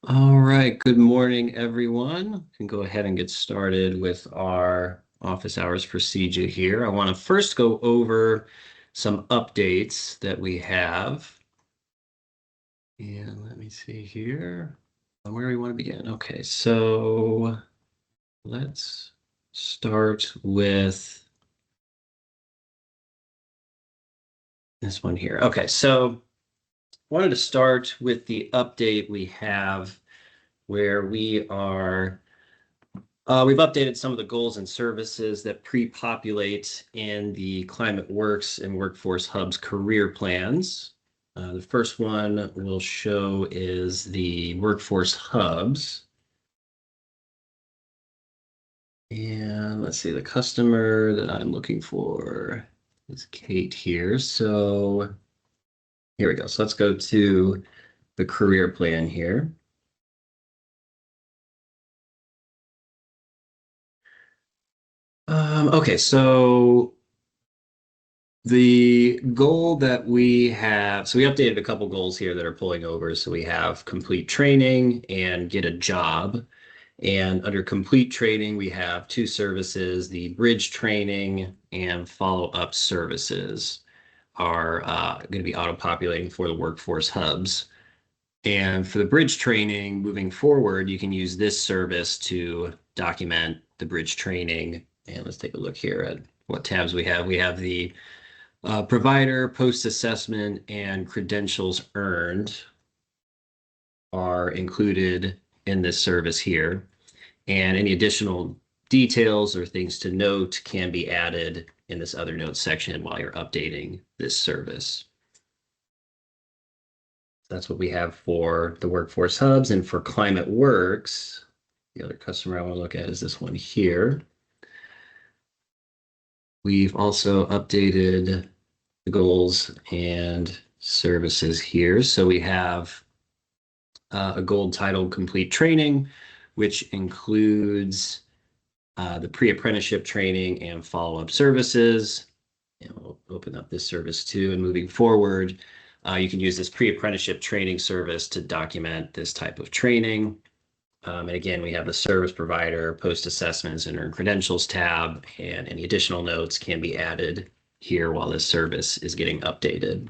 All right, good morning, everyone. We can go ahead and get started with our office hours procedure here. I want to first go over some updates that we have. And let me see here. Where do we want to begin? Okay, so let's start with this one here. Okay, so wanted to start with the update we have where we've updated some of the goals and services that pre-populate in the Climate Works and Workforce Hub's career plans. The first one we'll show is the Workforce Hubs. And let's see, the customer that I'm looking for is Kate here. So here we go. So let's go to the career plan here. Okay, so the goal that we have, so we updated a couple goals here that are pulling over. So we have complete training and get a job. And under complete training, we have two services, the bridge training and follow-up services are going to be auto-populating for the workforce hubs. And for the bridge training, moving forward, you can use this service to document the bridge training. And let's take a look here at what tabs we have. We have the provider, post-assessment, and credentials earned are included in this service here. And any additional details or things to note can be added in this other notes section while you're updating this service. That's what we have for the workforce hubs. And for Climate Works, the other customer I want to look at is this one here. We've also updated the goals and services here. So we have a goal titled Complete Training, which includes the pre-apprenticeship training and follow-up services. And we'll open up this service too. And moving forward, you can use this pre-apprenticeship training service to document this type of training. And again, we have the service provider, post-assessments, and earned credentials tab, and any additional notes can be added here while this service is getting updated.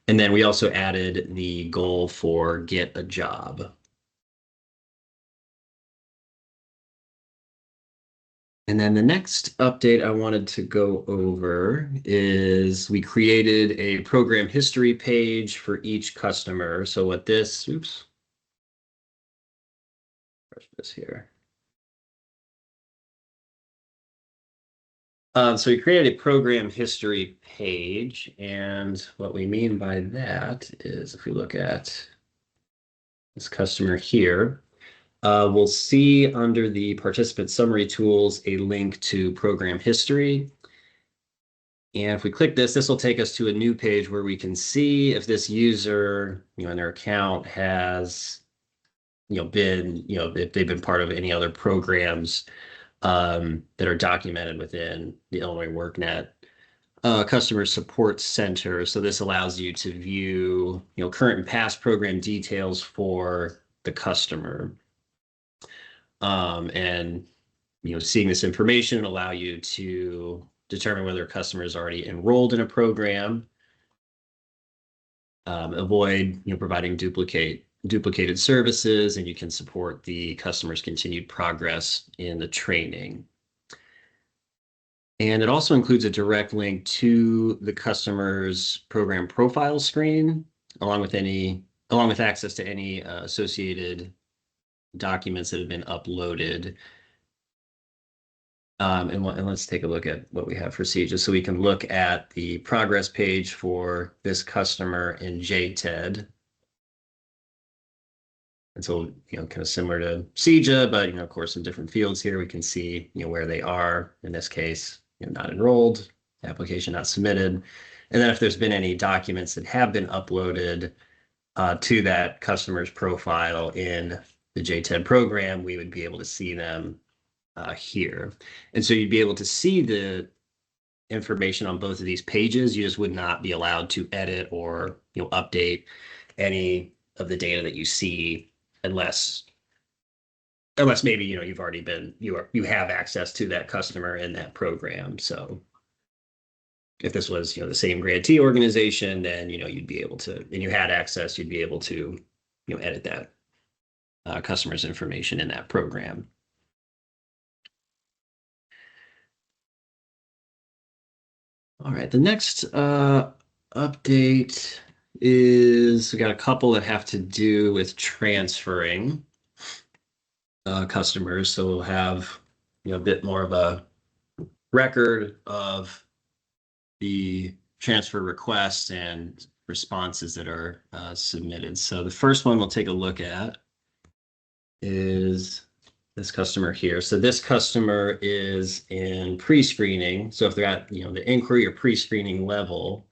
And then we also added the goal for get a job. And then the next update I wanted to go over is we created a program history page for each customer. So what this, oops, this here. So we created a program history page, and what we mean by that is if we look at this customer here, we'll see under the participant summary tools a link to program history. And if we click this, this will take us to a new page where we can see if this user, in their account has, been, if they've been part of any other programs that are documented within the Illinois workNet customer support center. So this allows you to view, current and past program details for the customer. And, seeing this information will allow you to determine whether a customer is already enrolled in a program, avoid, providing duplicated services, and you can support the customer's continued progress in the training. And it also includes a direct link to the customer's program profile screen, along with access to any associated documents that have been uploaded. And let's take a look at what we have for CEJA. So we can look at the progress page for this customer in JTED. And so, kind of similar to CEJA, but, of course, in different fields here, we can see, where they are. In this case, not enrolled, application not submitted. And then if there's been any documents that have been uploaded to that customer's profile in the JTED program, we would be able to see them here. And so you'd be able to see the information on both of these pages. You just would not be allowed to edit or update any of the data that you see unless maybe you've already been you have access to that customer in that program. So if this was the same grantee organization, then you'd be able to, and you had access, you'd be able to edit that customer's information in that program. All right, the next update is we got a couple that have to do with transferring customers. So we'll have a bit more of a record of the transfer requests and responses that are submitted. So the first one we'll take a look at is this customer here. So this customer is in pre-screening. So if they're at the inquiry or pre-screening level,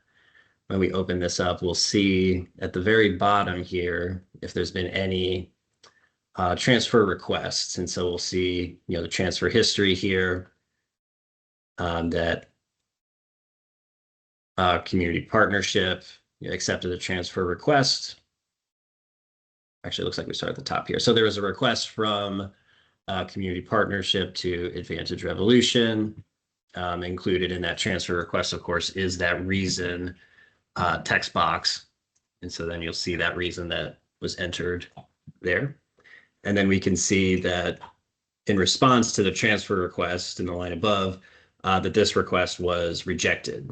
when we open this up, we'll see at the very bottom here if there's been any transfer requests. And so we'll see the transfer history here, that community partnership accepted a transfer request. Actually, it looks like we start at the top here. So there was a request from community partnership to Advantage Revolution. Included in that transfer request, of course, is that reason text box. And so then you'll see that reason that was entered there. And then we can see that in response to the transfer request in the line above, that this request was rejected.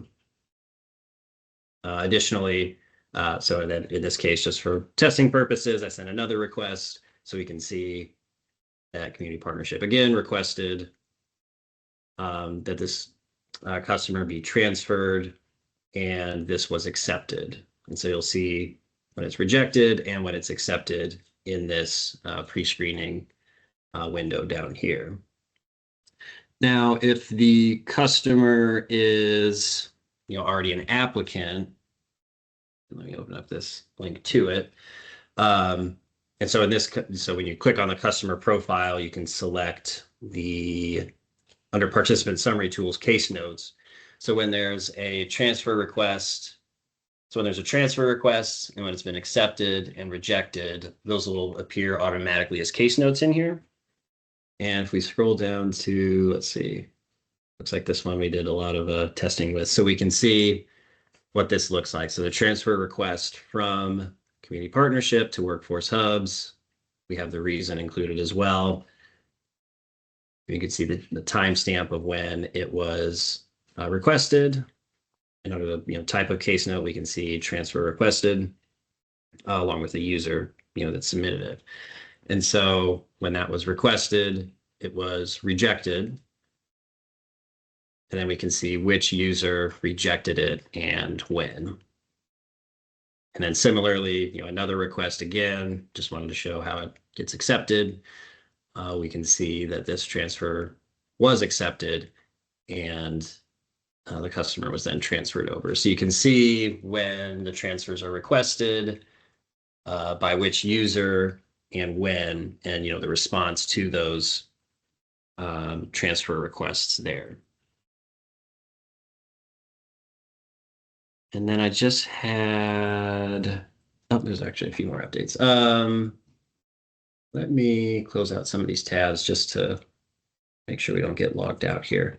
Additionally, so then in this case, just for testing purposes, I sent another request so we can see that community partnership again requested that this customer be transferred, and this was accepted. And so you'll see when it's rejected and when it's accepted in this pre-screening window down here. Now, if the customer is already an applicant, let me open up this link to it. And so when you click on the customer profile, you can select under participant summary tools, case notes. So when there's a transfer request, and when it's been accepted and rejected, those will appear automatically as case notes in here. And if we scroll down to, let's see, looks like this one we did a lot of testing with. So we can see what this looks like. So the transfer request from community partnership to workforce hubs, we have the reason included as well. You can see the timestamp of when it was requested. And under the type of case note, we can see transfer requested along with the user that submitted it. And so when that was requested, it was rejected. And then we can see which user rejected it and when. And then similarly, another request again, just wanted to show how it gets accepted. We can see that this transfer was accepted and the customer was then transferred over. So you can see when the transfers are requested, by which user and when, and the response to those transfer requests there. And then I just had, there's actually a few more updates. Let me close out some of these tabs just to make sure we don't get logged out here.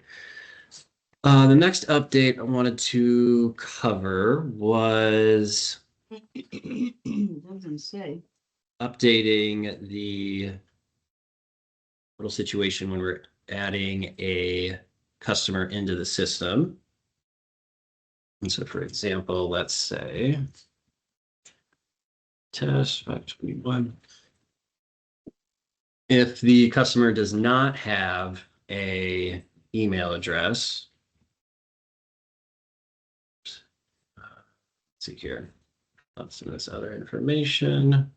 The next update I wanted to cover was doesn't say. Updating the little situation when we're adding a customer into the system. And so for example, let's say test 521. If the customer does not have a email address, let's see here, let's do this other information.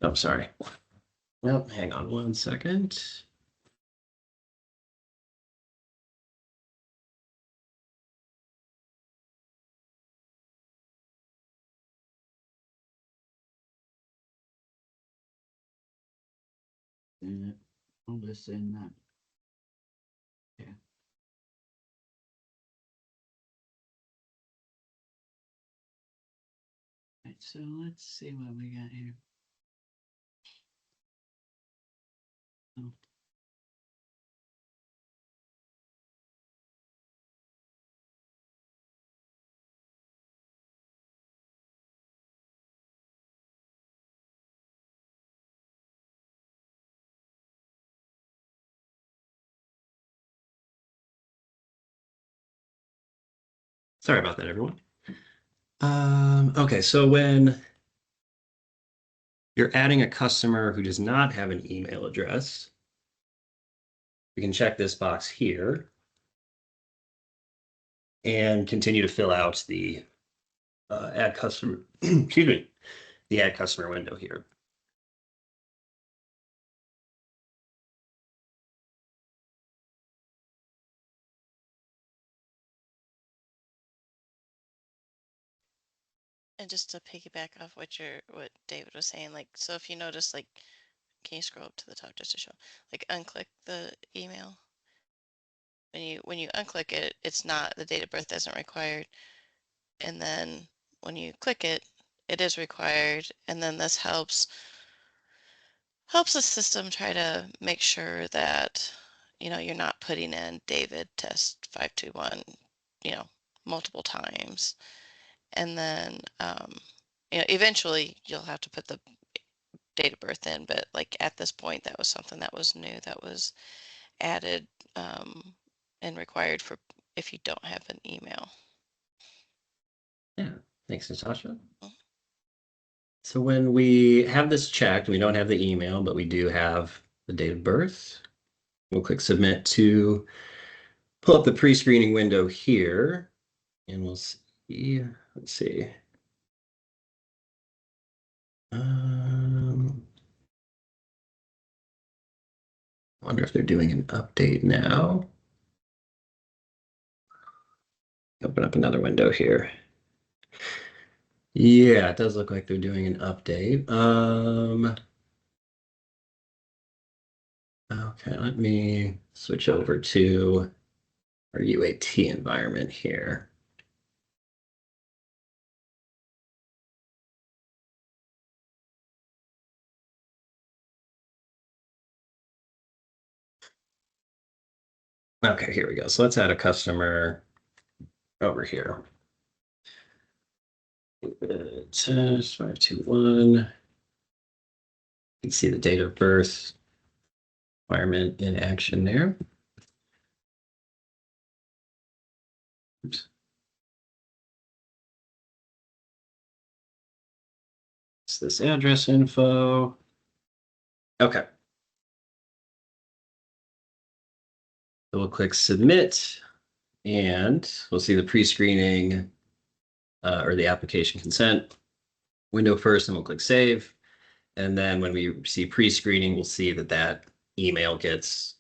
Oh, sorry. Nope, hang on one second. All this and that. Yeah. so let's see what we got here. Oh. Sorry about that, everyone. Okay, so when you're adding a customer who does not have an email address, we can check this box here and continue to fill out the add customer, excuse me, the add customer window here. And just to piggyback off what David was saying, like, so if you notice, like, can you scroll up to the top just to show, like, unclick the email? When you unclick it, it's not, the date of birth isn't required. And then when you click it, it is required. And then this helps the system try to make sure that, you're not putting in David test 521, multiple times. And then, eventually you'll have to put the date of birth in, but like at this point, that was something that was new, that was added and required for if you don't have an email. Yeah, thanks, Natasha. Mhm. So when we have this checked, we don't have the email, but we do have the date of birth. We'll click submit to pull up the pre-screening window here, and we'll see, let's see. I wonder if they're doing an update now. Open up another window here. Yeah, it does look like they're doing an update. Okay, let me switch over to our UAT environment here. Okay, here we go. So let's add a customer over here. Test 521. You can see the date of birth requirement in action there. Oops. It's this address info. Okay. So we'll click submit and we'll see the pre-screening or the application consent window first, and we'll click save. And then when we see pre-screening, we'll see that email gets,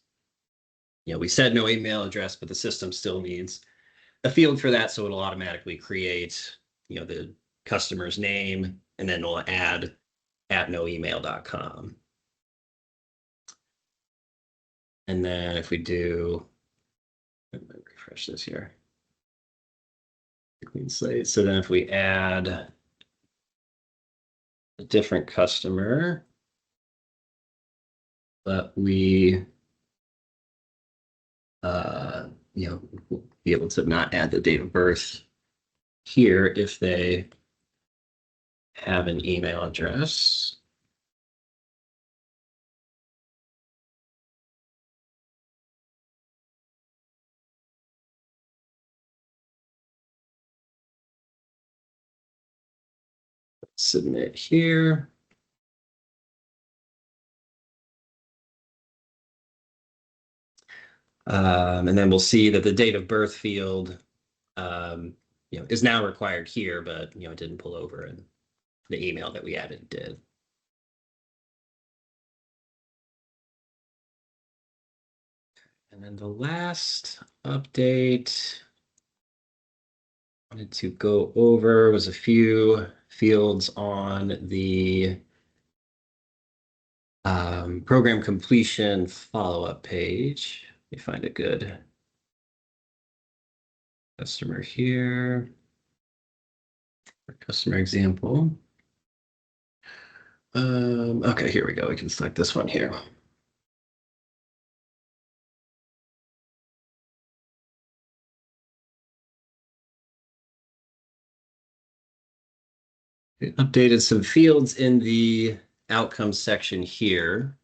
we said no email address, but the system still needs a field for that. So it'll automatically create, the customer's name, and then we'll add at noemail.com. And then if we do, let me refresh this here. Clean slate. So then if we add a different customer, but we, we'll be able to not add the date of birth here if they have an email address. Submit here. And then we'll see that the date of birth field, is now required here, but it didn't pull over, and the email that we added did. And then the last update I wanted to go over was a few fields on the program completion follow-up page. Let me find a good customer here. Customer example. Okay, here we go. We can select this one here. We updated some fields in the outcomes section here.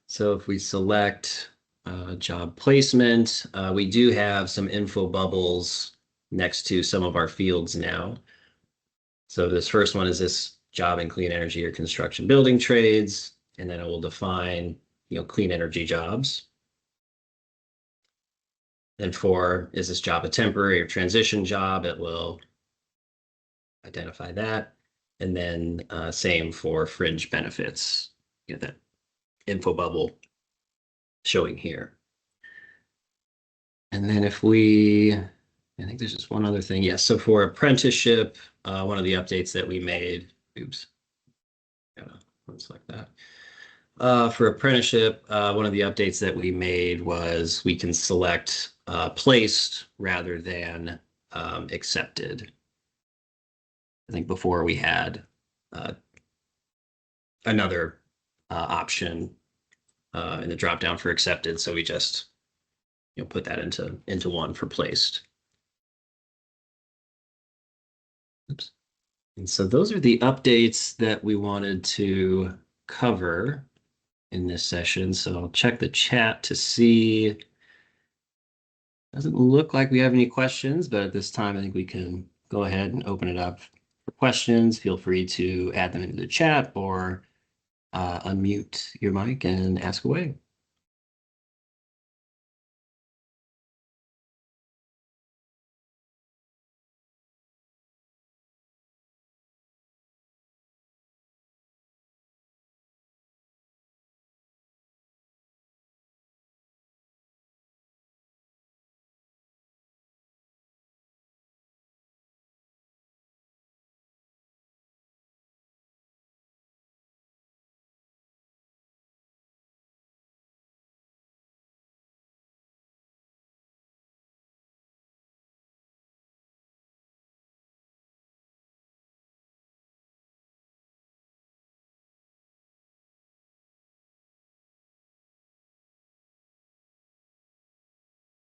So if we select job placement, we do have some info bubbles next to some of our fields now. So this first one is this job in clean energy or construction building trades, and then it will define, clean energy jobs. And for, is this job a temporary or transition job? It will identify that. And then same for fringe benefits, that info bubble showing here. And then I think there's just one other thing. Yes, so for apprenticeship, one of the updates that we made, oops, let's like that. For apprenticeship, one of the updates that we made was we can select placed rather than accepted. I think before we had another option in the drop down for accepted, so we just put that into one for placed. Oops. And so those are the updates that we wanted to cover in this session. So I'll check the chat to see. Doesn't look like we have any questions, but at this time, I think we can go ahead and open it up for questions. Feel free to add them into the chat or unmute your mic and ask away.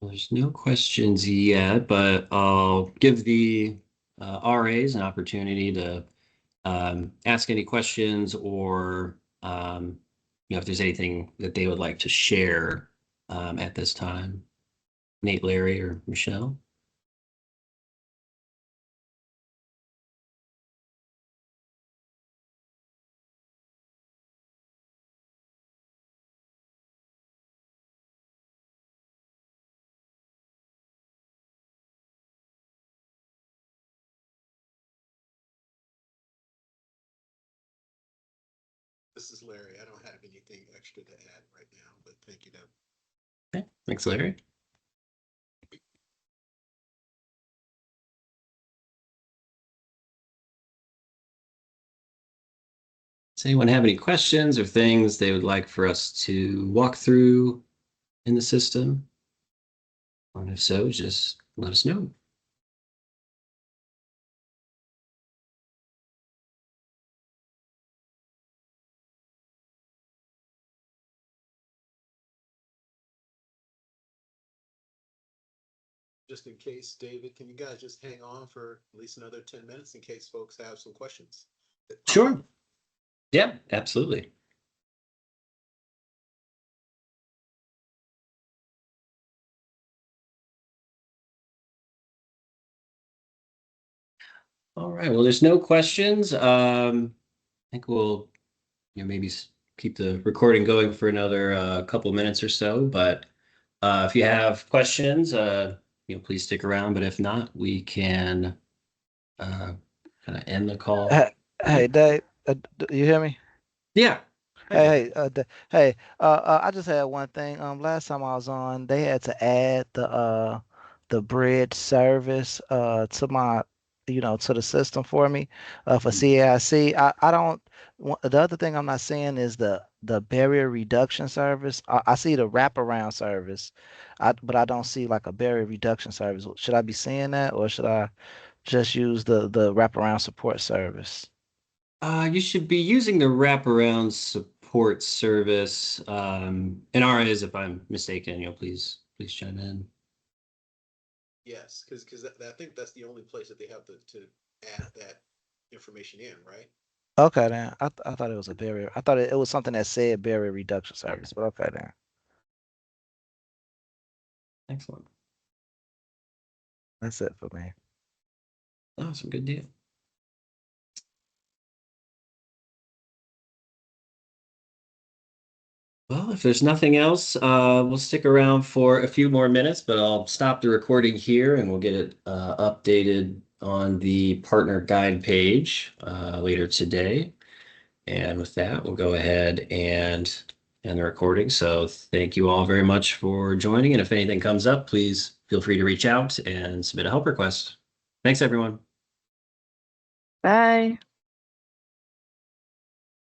There's no questions yet, but I'll give the RAs an opportunity to ask any questions or if there's anything that they would like to share at this time. Nate, Larry, or Michelle? This is Larry. I don't have anything extra to add right now, but thank you, Deb. Okay, thanks, Larry. Does anyone have any questions or things they would like for us to walk through in the system? And if so, just let us know. Just in case, David, can you guys just hang on for at least another 10 minutes in case folks have some questions? Sure. Yeah, absolutely. All right. Well, there's no questions. I think we'll maybe keep the recording going for another couple minutes or so. But if you have questions, please stick around. But if not, we can kind of end the call. Hey, Dave, you hear me? Yeah. I just had one thing. Last time I was on, they had to add the bridge service to my to the system for me for CAIC. I don't. The other thing I'm not seeing is the barrier reduction service. I see the wraparound service, but I don't see like a barrier reduction service. Should I be seeing that, or should I just use the wraparound support service? You should be using the wraparound support service. And RA is, if I'm mistaken, please chime in. Yes, because I think that's the only place that they have to add that information in, right? Okay, then. I thought it was a barrier. I thought it was something that said barrier reduction service, but okay, then. Excellent. That's it for me. Awesome. Good deal. Well, if there's nothing else, we'll stick around for a few more minutes, but I'll stop the recording here and we'll get it updated on the partner guide page later today. And with that, we'll go ahead and end the recording. So thank you all very much for joining. And if anything comes up, please feel free to reach out and submit a help request. Thanks, everyone. Bye.